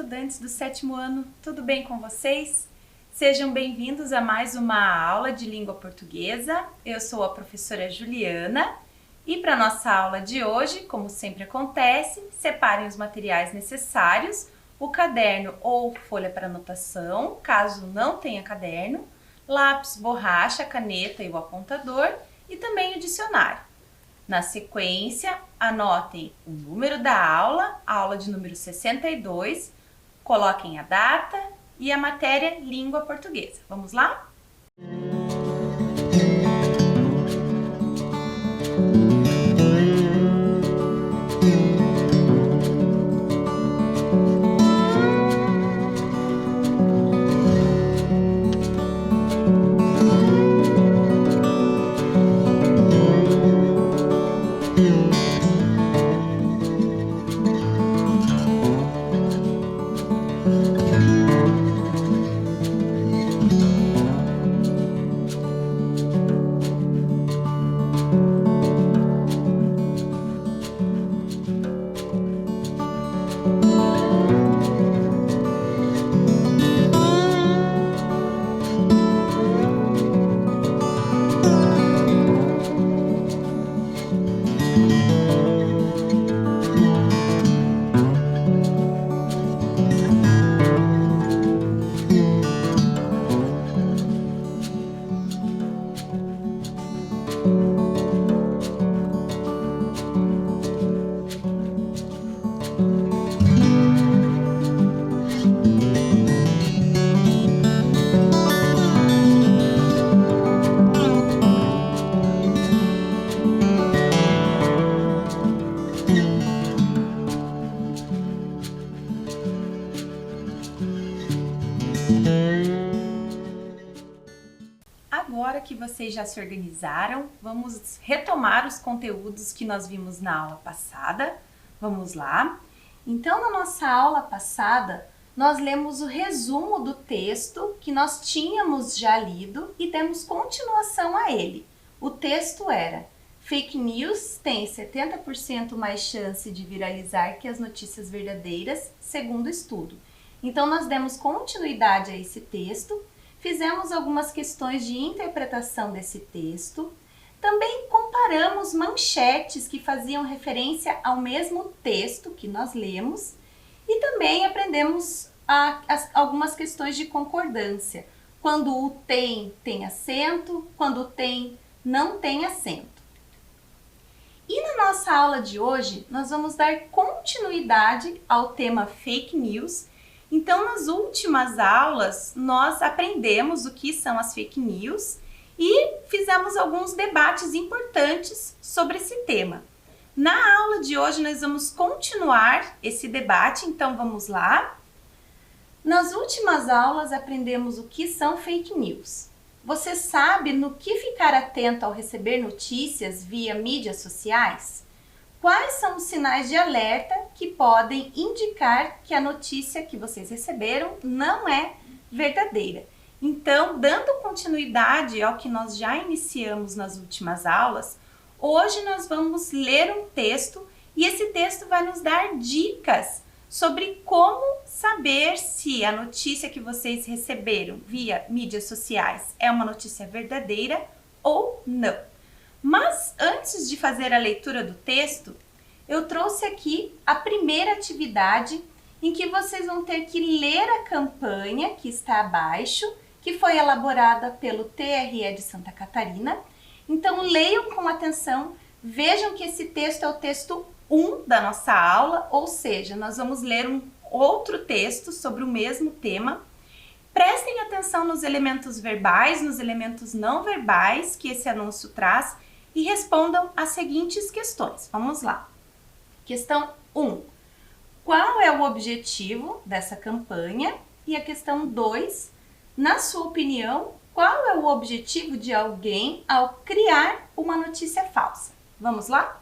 estudantes do 7º ano, tudo bem com vocês? Sejam bem-vindos a mais uma aula de língua portuguesa. Eu sou a professora Juliana e para nossa aula de hoje, como sempre acontece, separem os materiais necessários, o caderno ou folha para anotação, caso não tenha caderno, lápis, borracha, caneta e o apontador e também o dicionário. Na sequência, anotem o número da aula, a aula de número 62, coloquem a data e a matéria língua portuguesa. Vamos lá? Agora que vocês já se organizaram, vamos retomar os conteúdos que nós vimos na aula passada. Vamos lá? Então, na nossa aula passada, nós lemos o resumo do texto que nós tínhamos já lido e demos continuação a ele. O texto era: fake news tem 70% mais chance de viralizar que as notícias verdadeiras, segundo o estudo. Então, nós demos continuidade a esse texto. Fizemos algumas questões de interpretação desse texto. Também comparamos manchetes que faziam referência ao mesmo texto que nós lemos. E também aprendemos algumas questões de concordância. Quando o tem acento, quando o tem não tem acento. E na nossa aula de hoje, nós vamos dar continuidade ao tema fake news. Então, nas últimas aulas, nós aprendemos o que são as fake news e fizemos alguns debates importantes sobre esse tema. Na aula de hoje, nós vamos continuar esse debate, então vamos lá. Nas últimas aulas, aprendemos o que são fake news. Você sabe no que ficar atento ao receber notícias via mídias sociais? Quais são os sinais de alerta que podem indicar que a notícia que vocês receberam não é verdadeira? Então, dando continuidade ao que nós já iniciamos nas últimas aulas, hoje nós vamos ler um texto e esse texto vai nos dar dicas sobre como saber se a notícia que vocês receberam via mídias sociais é uma notícia verdadeira ou não. Mas antes de fazer a leitura do texto, eu trouxe aqui a primeira atividade em que vocês vão ter que ler a campanha que está abaixo, que foi elaborada pelo TRE de Santa Catarina. Então leiam com atenção, vejam que esse texto é o texto 1 da nossa aula, ou seja, nós vamos ler um outro texto sobre o mesmo tema. Prestem atenção nos elementos verbais, nos elementos não verbais que esse anúncio traz e respondam as seguintes questões. Vamos lá. Questão 1. Qual é o objetivo dessa campanha? E a questão 2. Na sua opinião, qual é o objetivo de alguém ao criar uma notícia falsa? Vamos lá?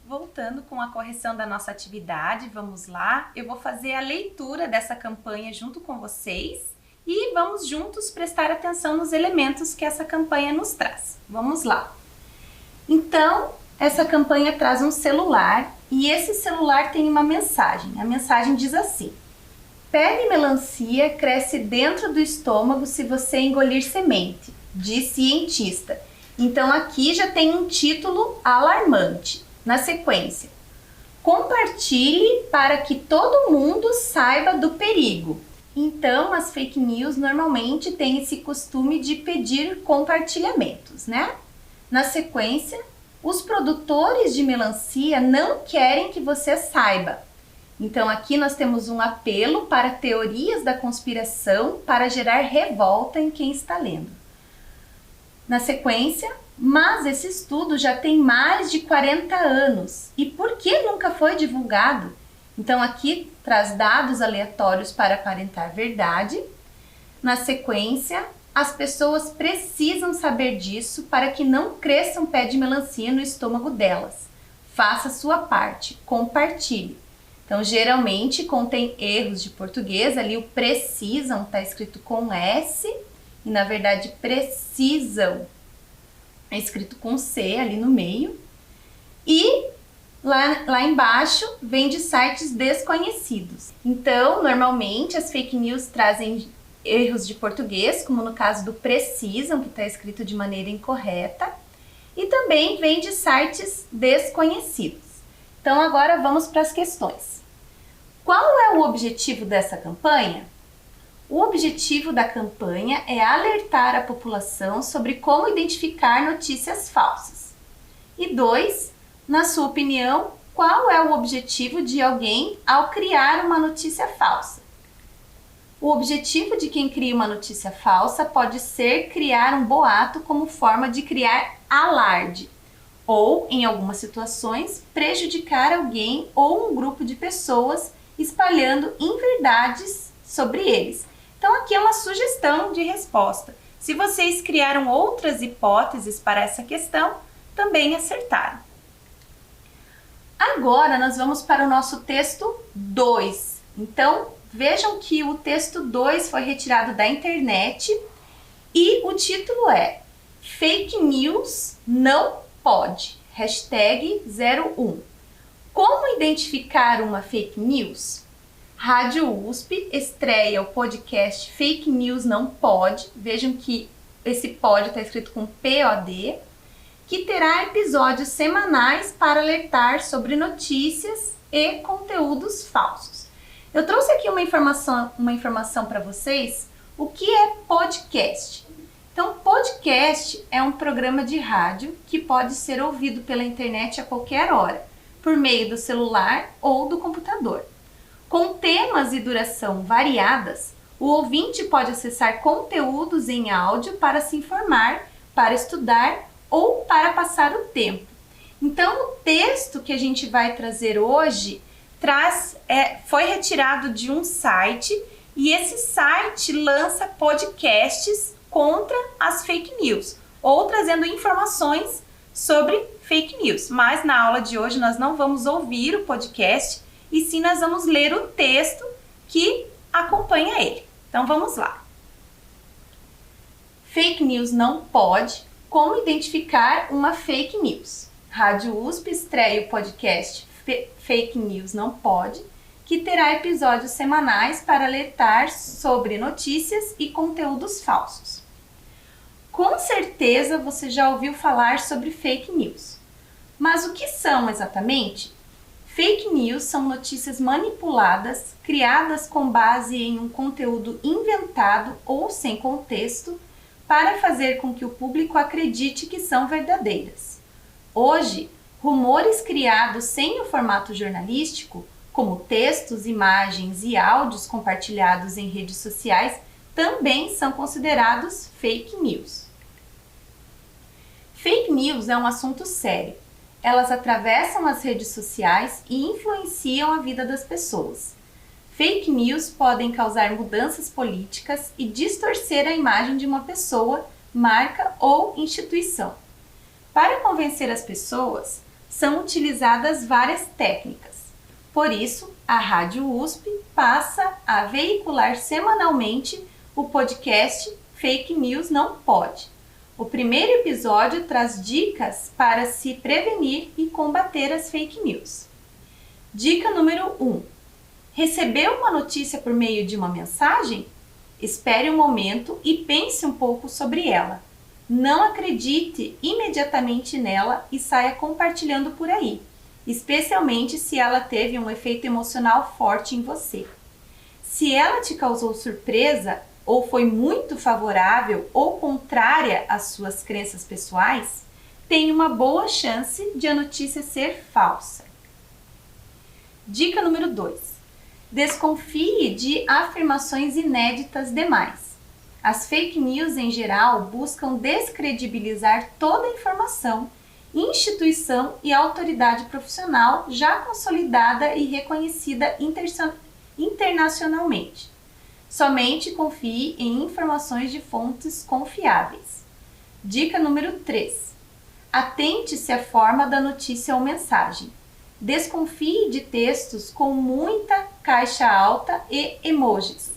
Voltando com a correção da nossa atividade, vamos lá. Eu vou fazer a leitura dessa campanha junto com vocês e vamos juntos prestar atenção nos elementos que essa campanha nos traz. Vamos lá. Então, essa campanha traz um celular e esse celular tem uma mensagem. A mensagem diz assim: pé de melancia cresce dentro do estômago se você engolir semente, diz cientista. Então aqui já tem um título alarmante. Na sequência, compartilhe para que todo mundo saiba do perigo. Então, as fake news normalmente têm esse costume de pedir compartilhamentos, né? Na sequência, os produtores de melancia não querem que você saiba. Então, aqui nós temos um apelo para teorias da conspiração para gerar revolta em quem está lendo. Na sequência, mas esse estudo já tem mais de 40 anos. E por que nunca foi divulgado? Então aqui traz dados aleatórios para aparentar verdade. Na sequência, as pessoas precisam saber disso para que não cresça um pé de melancia no estômago delas. Faça a sua parte, compartilhe. Então geralmente contém erros de português, ali o precisam está escrito com S e na verdade precisam é escrito com C ali no meio. E lá embaixo vem de sites desconhecidos. Então, normalmente as fake news trazem erros de português, como no caso do precisam, que está escrito de maneira incorreta. E também vem de sites desconhecidos. Então, agora vamos para as questões. Qual é o objetivo dessa campanha? O objetivo da campanha é alertar a população sobre como identificar notícias falsas. E 2, na sua opinião, qual é o objetivo de alguém ao criar uma notícia falsa? O objetivo de quem cria uma notícia falsa pode ser criar um boato como forma de criar alarde, ou, em algumas situações, prejudicar alguém ou um grupo de pessoas espalhando inverdades sobre eles. Então aqui é uma sugestão de resposta. Se vocês criaram outras hipóteses para essa questão, também acertaram. Agora nós vamos para o nosso texto 2. Então vejam que o texto 2 foi retirado da internet e o título é Fake News não pode, #01. Como identificar uma fake news? Rádio USP estreia o podcast Fake News Não Pode. Vejam que esse pode está escrito com POD, que terá episódios semanais para alertar sobre notícias e conteúdos falsos. Eu trouxe aqui uma informação para vocês. O que é podcast? Então, podcast é um programa de rádio que pode ser ouvido pela internet a qualquer hora, por meio do celular ou do computador. Com temas e duração variadas, o ouvinte pode acessar conteúdos em áudio para se informar, para estudar ou para passar o tempo. Então, o texto que a gente vai trazer hoje foi retirado de um site e esse site lança podcasts contra as fake news ou trazendo informações sobre fake news. Mas na aula de hoje nós não vamos ouvir o podcast e sim nós vamos ler o texto que acompanha ele. Então vamos lá. Fake news não pode. Como identificar uma fake news? Rádio USP estreia o podcast Fake News Não Pode, que terá episódios semanais para alertar sobre notícias e conteúdos falsos. Com certeza você já ouviu falar sobre fake news. Mas o que são exatamente? Fake news são notícias manipuladas, criadas com base em um conteúdo inventado ou sem contexto, para fazer com que o público acredite que são verdadeiras. Hoje, rumores criados sem o formato jornalístico, como textos, imagens e áudios compartilhados em redes sociais, também são considerados fake news. Fake news é um assunto sério. Elas atravessam as redes sociais e influenciam a vida das pessoas. Fake news podem causar mudanças políticas e distorcer a imagem de uma pessoa, marca ou instituição. Para convencer as pessoas, são utilizadas várias técnicas. Por isso, a Rádio USP passa a veicular semanalmente o podcast Fake News Não Pode. O primeiro episódio traz dicas para se prevenir e combater as fake news. Dica número 1. Recebeu uma notícia por meio de uma mensagem? Espere um momento e pense um pouco sobre ela. Não acredite imediatamente nela e saia compartilhando por aí, especialmente se ela teve um efeito emocional forte em você. Se ela te causou surpresa ou foi muito favorável ou contrária às suas crenças pessoais, tem uma boa chance de a notícia ser falsa. Dica número 2. Desconfie de afirmações inéditas demais. As fake news, em geral, buscam descredibilizar toda a informação, instituição e autoridade profissional já consolidada e reconhecida internacionalmente. Somente confie em informações de fontes confiáveis. Dica número 3. Atente-se à forma da notícia ou mensagem. Desconfie de textos com muita caixa alta e emojis.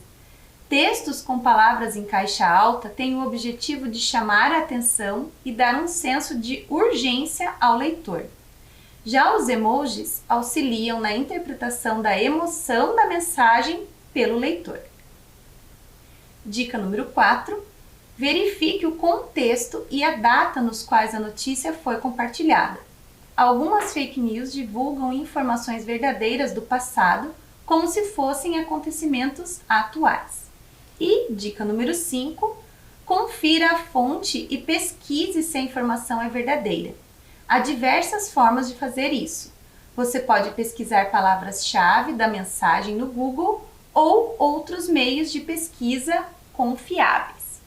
Textos com palavras em caixa alta têm o objetivo de chamar a atenção e dar um senso de urgência ao leitor. Já os emojis auxiliam na interpretação da emoção da mensagem pelo leitor. Dica número 4. Verifique o contexto e a data nos quais a notícia foi compartilhada. Algumas fake news divulgam informações verdadeiras do passado como se fossem acontecimentos atuais. E dica número 5, confira a fonte e pesquise se a informação é verdadeira. Há diversas formas de fazer isso. Você pode pesquisar palavras-chave da mensagem no Google ou outros meios de pesquisa confiáveis.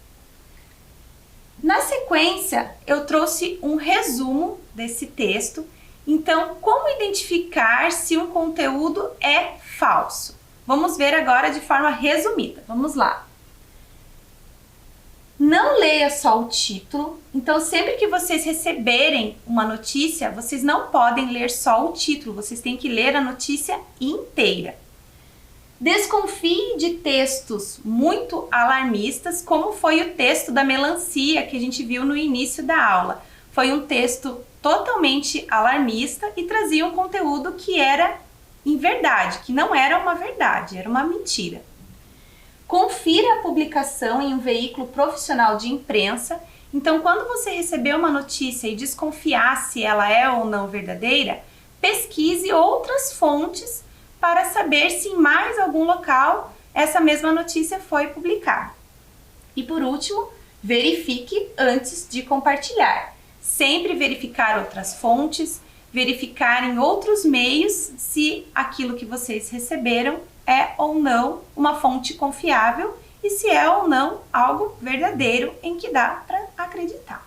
Na sequência, eu trouxe um resumo desse texto. Então, como identificar se um conteúdo é falso? Vamos ver agora de forma resumida. Vamos lá. Não leia só o título. Então, sempre que vocês receberem uma notícia, vocês não podem ler só o título. Vocês têm que ler a notícia inteira. Desconfie de textos muito alarmistas, como foi o texto da melancia que a gente viu no início da aula. Foi um texto totalmente alarmista e trazia um conteúdo que era em verdade, que não era uma verdade, era uma mentira. Confira a publicação em um veículo profissional de imprensa. Então, quando você receber uma notícia e desconfiar se ela é ou não verdadeira, pesquise outras fontes para saber se em mais algum local essa mesma notícia foi publicada. E por último, verifique antes de compartilhar. Sempre verificar outras fontes, verificar em outros meios se aquilo que vocês receberam é ou não uma fonte confiável e se é ou não algo verdadeiro em que dá para acreditar.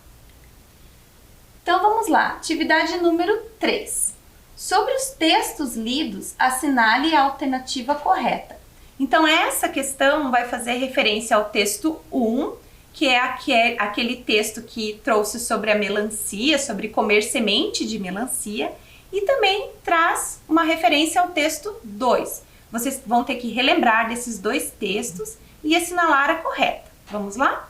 Então vamos lá, atividade número 3. Sobre os textos lidos, assinale a alternativa correta. Então essa questão vai fazer referência ao texto 1, que é aquele texto que trouxe sobre a melancia, sobre comer semente de melancia, e também traz uma referência ao texto 2. Vocês vão ter que relembrar desses dois textos e assinalar a correta. Vamos lá?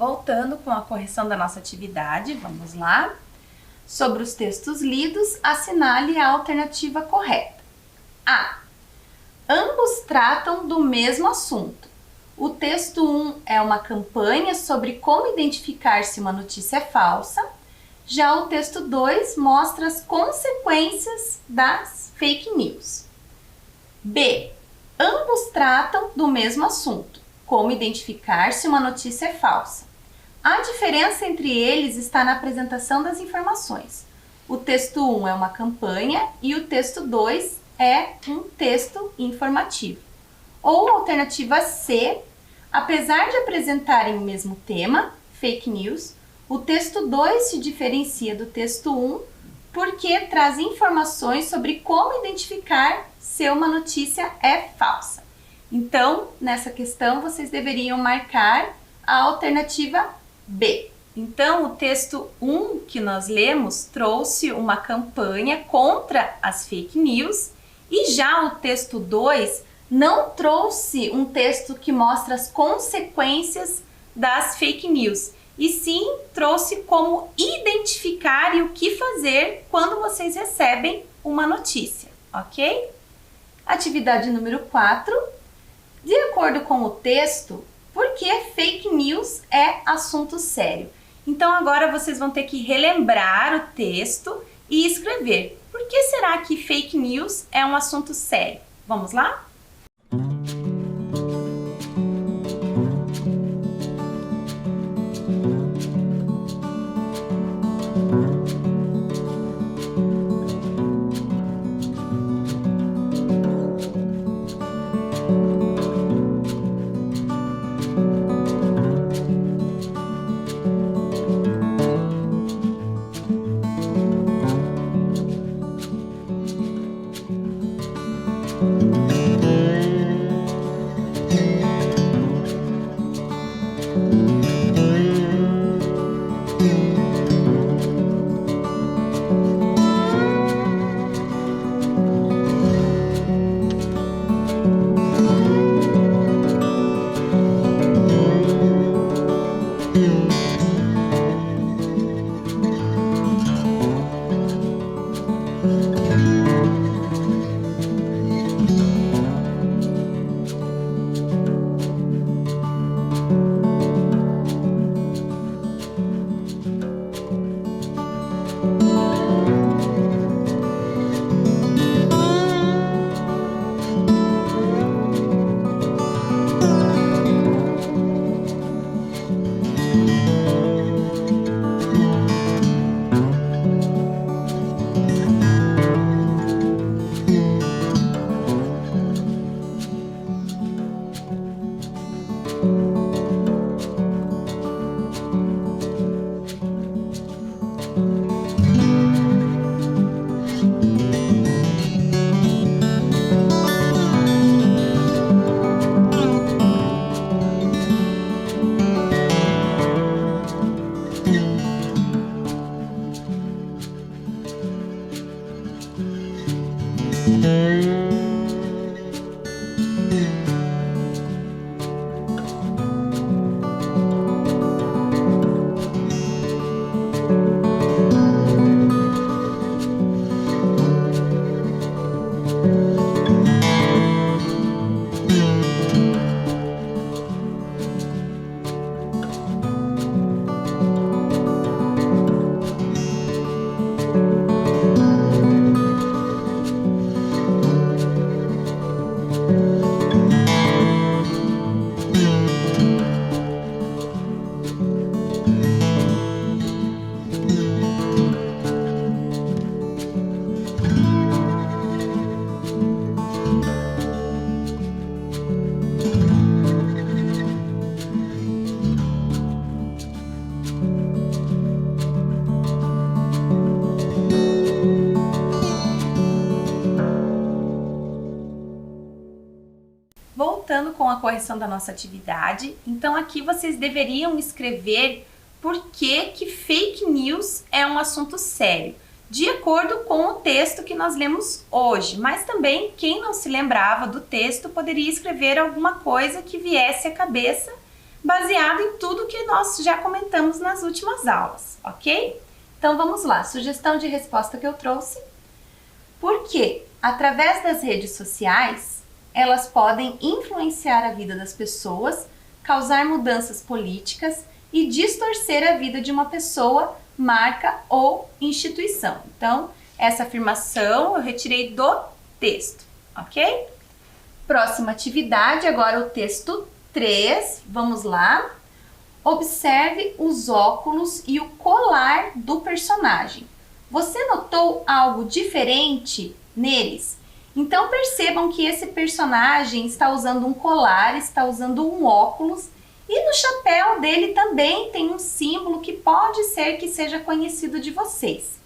Voltando com a correção da nossa atividade, vamos lá. Sobre os textos lidos, assinale a alternativa correta. A. Ambos tratam do mesmo assunto. O texto 1 é uma campanha sobre como identificar se uma notícia é falsa. Já o texto 2 mostra as consequências das fake news. B. Ambos tratam do mesmo assunto, como identificar se uma notícia é falsa. A diferença entre eles está na apresentação das informações. O texto 1 é uma campanha e o texto 2 é um texto informativo. Ou alternativa C, apesar de apresentarem o mesmo tema, fake news, o texto 2 se diferencia do texto 1 porque traz informações sobre como identificar se uma notícia é falsa. Então, nessa questão, vocês deveriam marcar a alternativa B. Então, o texto 1 que nós lemos trouxe uma campanha contra as fake news e já o texto 2 não trouxe um texto que mostra as consequências das fake news, e sim trouxe como identificar e o que fazer quando vocês recebem uma notícia, ok? Atividade número 4. De acordo com o texto, por que fake news é assunto sério? Então agora vocês vão ter que relembrar o texto e escrever. Por que será que fake news é um assunto sério? Vamos lá? Voltando com a correção da nossa atividade, então aqui vocês deveriam escrever por que fake news é um assunto sério, de acordo com o texto que nós lemos hoje, mas também quem não se lembrava do texto poderia escrever alguma coisa que viesse à cabeça baseado em tudo que nós já comentamos nas últimas aulas, ok? Então vamos lá, sugestão de resposta que eu trouxe. Porque através das redes sociais, elas podem influenciar a vida das pessoas, causar mudanças políticas e distorcer a vida de uma pessoa, marca ou instituição. Então, essa afirmação eu retirei do texto, ok? Próxima atividade, agora o texto 3, vamos lá. Observe os óculos e o colar do personagem. Você notou algo diferente neles? Então percebam que esse personagem está usando um colar, está usando um óculos e no chapéu dele também tem um símbolo que pode ser que seja conhecido de vocês.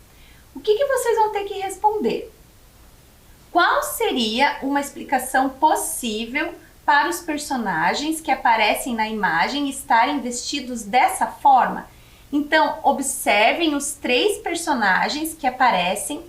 O que vocês vão ter que responder? Qual seria uma explicação possível para os personagens que aparecem na imagem estarem vestidos dessa forma? Então, observem os 3 personagens que aparecem.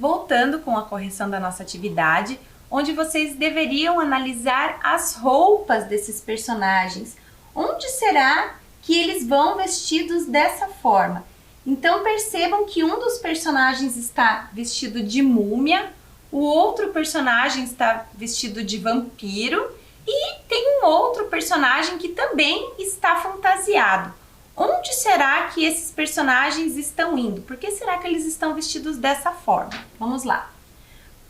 Voltando com a correção da nossa atividade, onde vocês deveriam analisar as roupas desses personagens. Onde será que eles vão vestidos dessa forma? Então percebam que um dos personagens está vestido de múmia, o outro personagem está vestido de vampiro e tem um outro personagem que também está fantasiado. Onde será que esses personagens estão indo? Por que será que eles estão vestidos dessa forma? Vamos lá.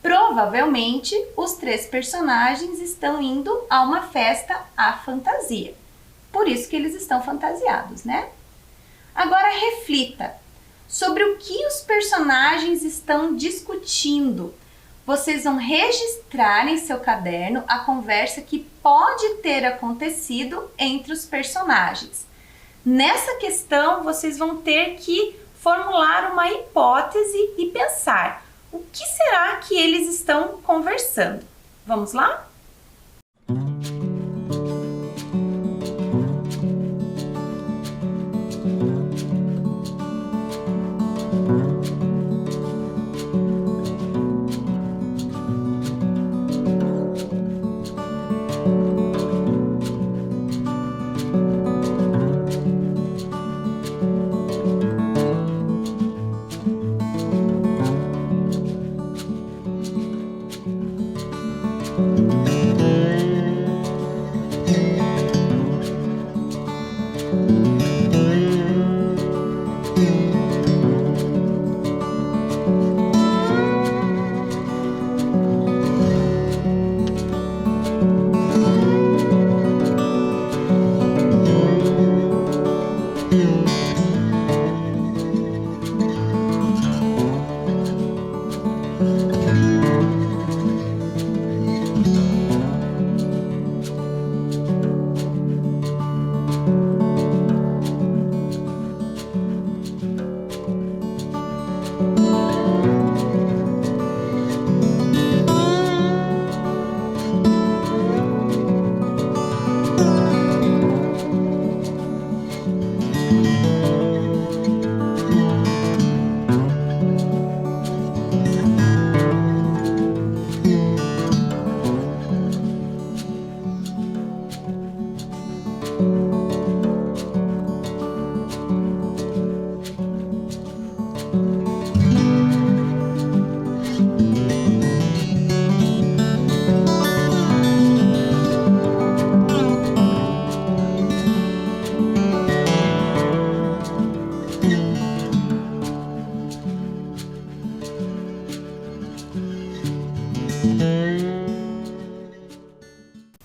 Provavelmente, os três personagens estão indo a uma festa à fantasia. Por isso que eles estão fantasiados, né? Agora reflita sobre o que os personagens estão discutindo. Vocês vão registrar em seu caderno a conversa que pode ter acontecido entre os personagens. Nessa questão, vocês vão ter que formular uma hipótese e pensar: o que será que eles estão conversando? Vamos lá?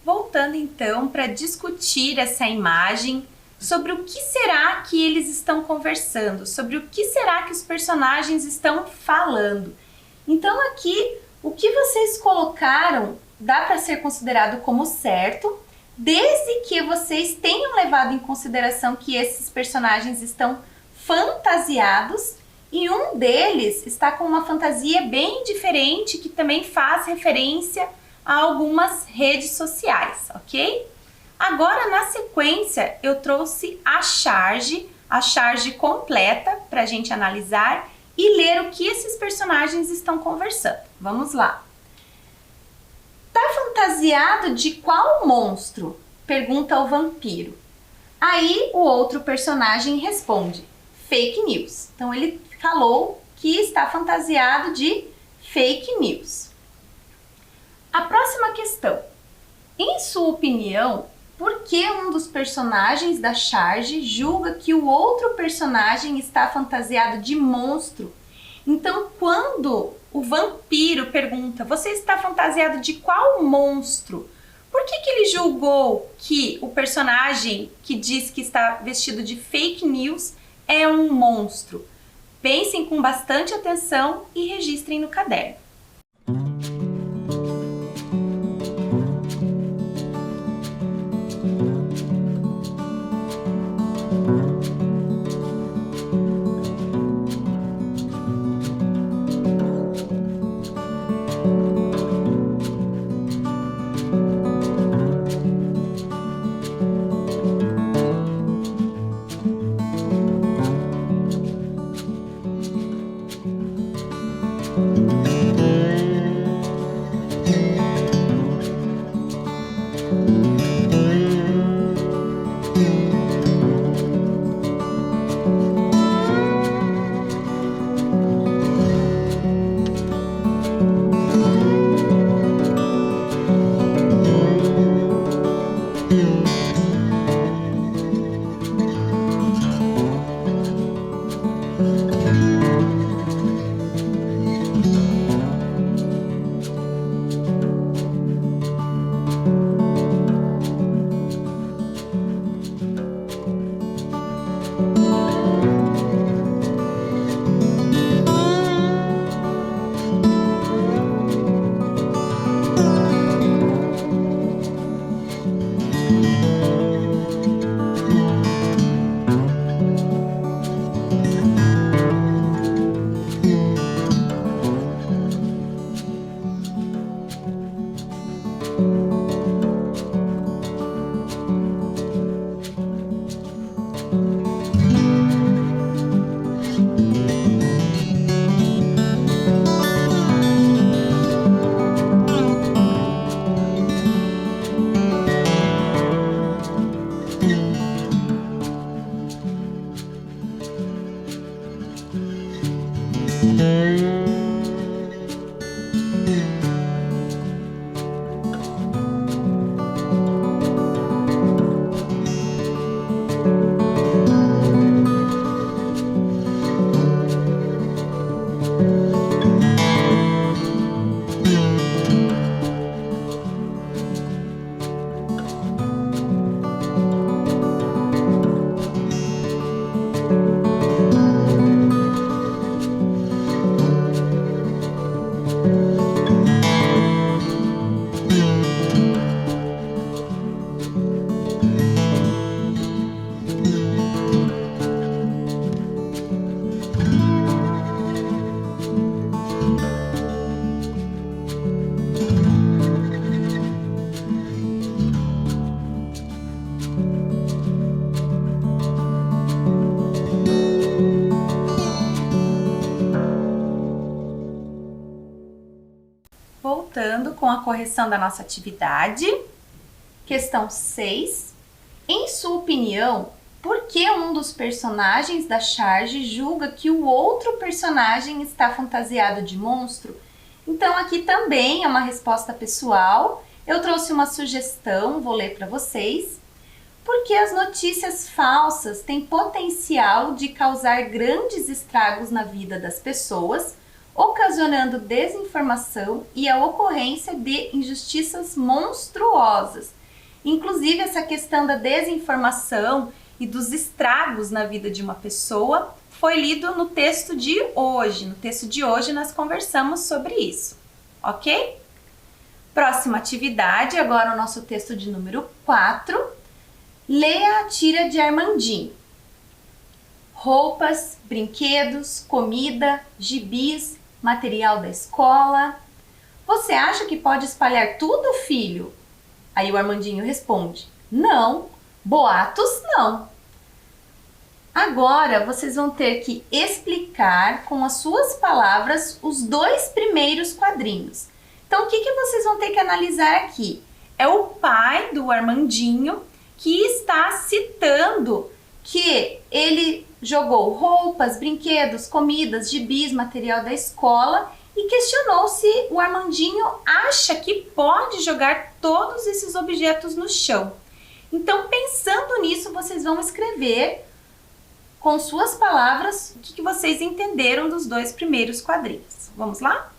Voltando então para discutir essa imagem sobre o que será que eles estão conversando, sobre o que será que os personagens estão falando. Então aqui, o que vocês colocaram dá para ser considerado como certo, desde que vocês tenham levado em consideração que esses personagens estão fantasiados e um deles está com uma fantasia bem diferente que também faz referência a algumas redes sociais, ok? Agora, na sequência, eu trouxe a charge completa para a gente analisar e ler o que esses personagens estão conversando. Vamos lá. Tá fantasiado de qual monstro? Pergunta o vampiro. Aí o outro personagem responde: fake news. Então ele falou que está fantasiado de fake news. A próxima questão. Em sua opinião, por que um dos personagens da charge julga que o outro personagem está fantasiado de monstro? Então, quando o vampiro pergunta, você está fantasiado de qual monstro? Por que ele julgou que o personagem que diz que está vestido de fake news é um monstro? Pensem com bastante atenção e registrem no caderno. Voltando com a correção da nossa atividade. Questão 6. Em sua opinião, por que um dos personagens da charge julga que o outro personagem está fantasiado de monstro? Então aqui também é uma resposta pessoal. Eu trouxe uma sugestão, vou ler para vocês. Porque as notícias falsas têm potencial de causar grandes estragos na vida das pessoas, ocasionando desinformação e a ocorrência de injustiças monstruosas. Inclusive, essa questão da desinformação e dos estragos na vida de uma pessoa foi lido no texto de hoje. No texto de hoje nós conversamos sobre isso, ok? Próxima atividade, agora o nosso texto de número 4. Leia a tira de Armandinho. Roupas, brinquedos, comida, gibis, material da escola. Você acha que pode espalhar tudo, filho? Aí o Armandinho responde: não, boatos não. Agora vocês vão ter que explicar com as suas palavras os 2 primeiros quadrinhos. Então o que vocês vão ter que analisar aqui? É o pai do Armandinho que está citando que ele jogou roupas, brinquedos, comidas, gibis, material da escola e questionou se o Armandinho acha que pode jogar todos esses objetos no chão. Então, pensando nisso, vocês vão escrever com suas palavras o que vocês entenderam dos dois primeiros quadrinhos. Vamos lá?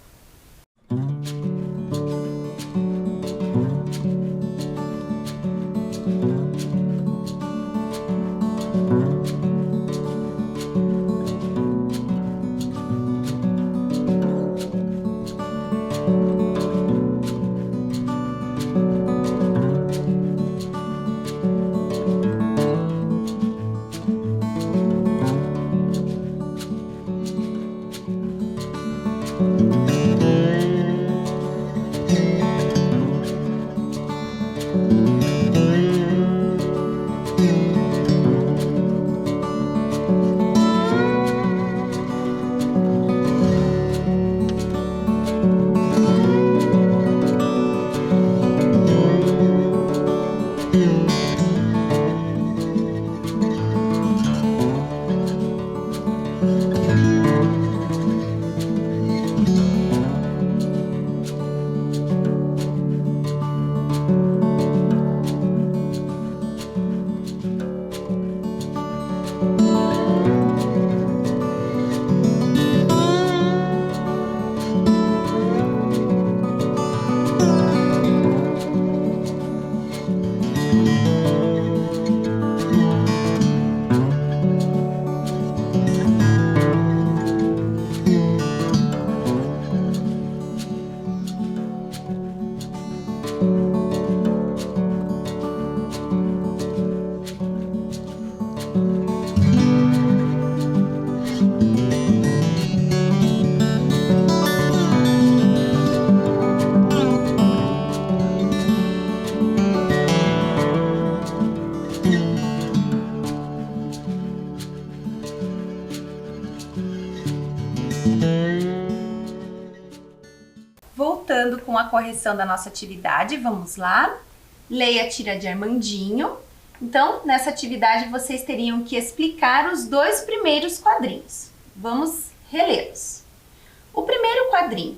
Voltando com a correção da nossa atividade, vamos lá. Leia a tira de Armandinho. Então, nessa atividade, vocês teriam que explicar os dois primeiros quadrinhos. Vamos relê-los. O primeiro quadrinho: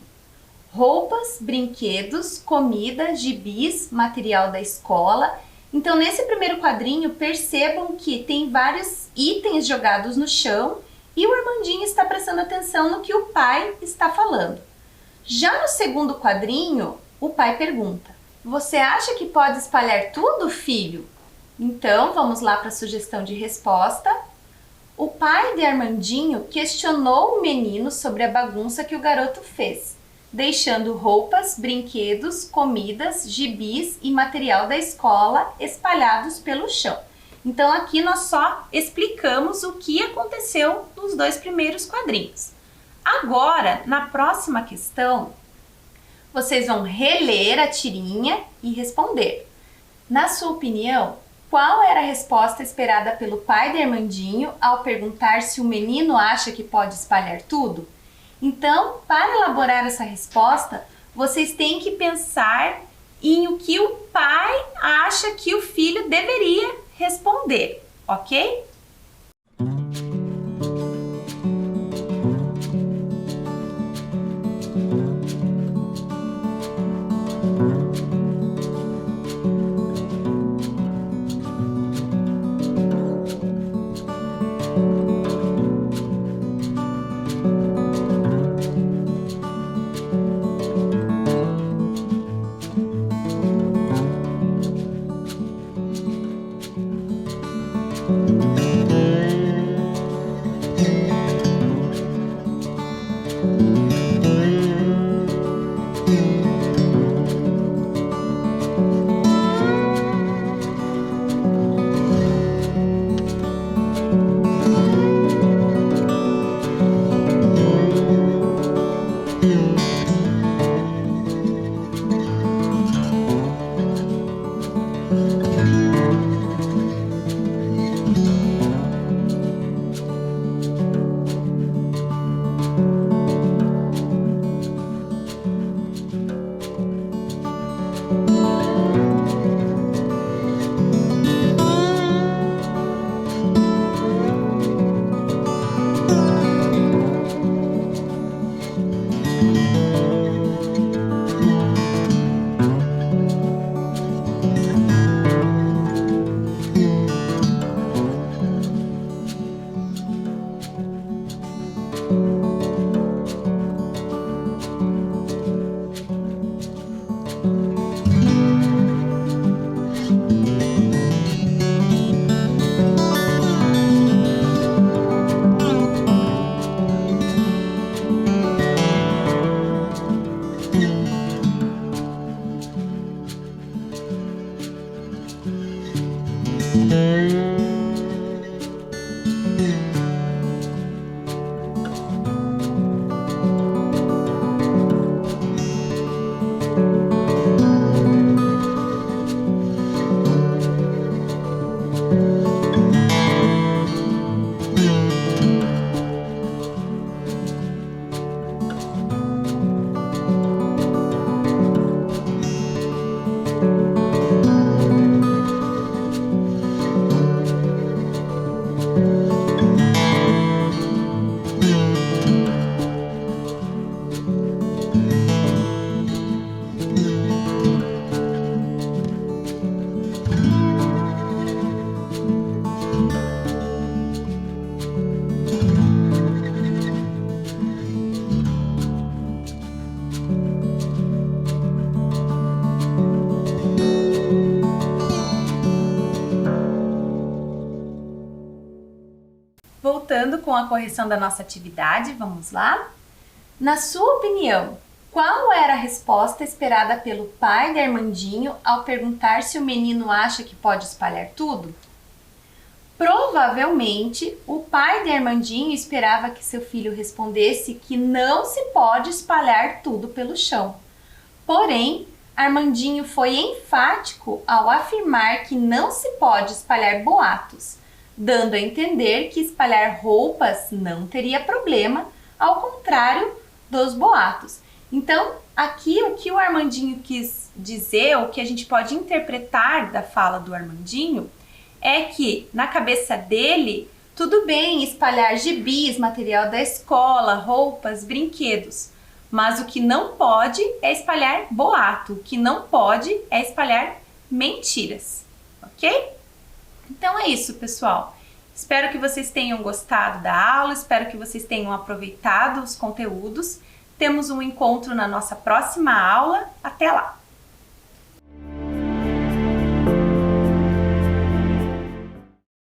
roupas, brinquedos, comida, gibis, material da escola. Então, nesse primeiro quadrinho, percebam que tem vários itens jogados no chão e o Armandinho está prestando atenção no que o pai está falando. Já no segundo quadrinho, o pai pergunta: você acha que pode espalhar tudo, filho? Então, vamos lá para a sugestão de resposta. O pai de Armandinho questionou o menino sobre a bagunça que o garoto fez, deixando roupas, brinquedos, comidas, gibis e material da escola espalhados pelo chão. Então, aqui nós só explicamos o que aconteceu nos dois primeiros quadrinhos. Agora, na próxima questão, vocês vão reler a tirinha e responder. Na sua opinião, qual era a resposta esperada pelo pai de Armandinho ao perguntar se o menino acha que pode espalhar tudo? Então, para elaborar essa resposta, vocês têm que pensar em o que o pai acha que o filho deveria responder, ok? Voltando com a correção da nossa atividade, vamos lá? Na sua opinião, qual era a resposta esperada pelo pai de Armandinho ao perguntar se o menino acha que pode espalhar tudo? Provavelmente, o pai de Armandinho esperava que seu filho respondesse que não se pode espalhar tudo pelo chão. Porém, Armandinho foi enfático ao afirmar que não se pode espalhar boatos, dando a entender que espalhar roupas não teria problema, ao contrário dos boatos. Então, aqui o que o Armandinho quis dizer, o que a gente pode interpretar da fala do Armandinho, é que na cabeça dele, tudo bem espalhar gibis, material da escola, roupas, brinquedos, mas o que não pode é espalhar boato, o que não pode é espalhar mentiras, ok? Então é isso, pessoal. Espero que vocês tenham gostado da aula, espero que vocês tenham aproveitado os conteúdos. Temos um encontro na nossa próxima aula. Até lá!